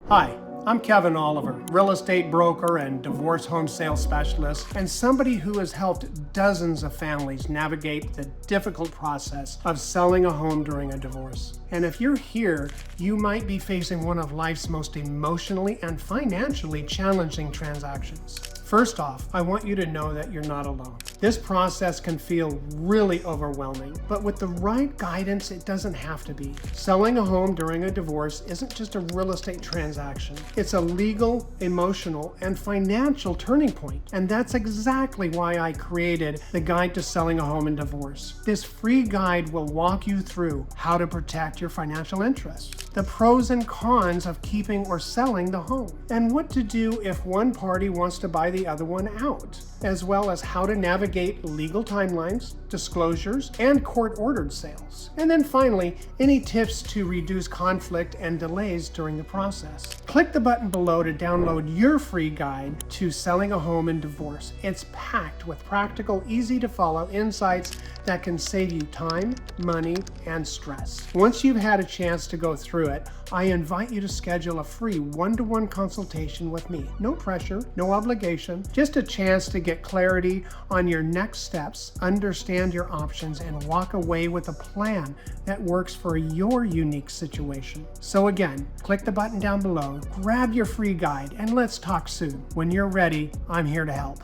Hi, I'm Kevin Oliver, real estate broker and divorce home sales specialist, and somebody who has helped dozens of families navigate the difficult process of selling a home during a divorce. And if you're here, you might be facing one of life's most emotionally and financially challenging transactions. First off, I want you to know that you're not alone. This process can feel really overwhelming, but with the right guidance, it doesn't have to be. Selling a home during a divorce isn't just a real estate transaction. It's a legal, emotional, and financial turning point. And that's exactly why I created the Guide to Selling a Home in Divorce. This free guide will walk you through how to protect your financial interests, the pros and cons of keeping or selling the home, and what to do if one party wants to buy the other one out, as well as how to navigate legal timelines, disclosures, and court-ordered sales. And then finally, any tips to reduce conflict and delays during the process. Click the button below to download your free guide to selling a home in divorce. It's packed with practical, easy-to-follow insights that can save you time, money, and stress. Once you've had a chance to go through it, I invite you to schedule a free one-to-one consultation with me. No pressure, no obligation, just a chance to get clarity on your next steps, understand your options, and walk away with a plan that works for your unique situation. So again, click the button down below, grab your free guide, and let's talk soon. When you're ready, I'm here to help.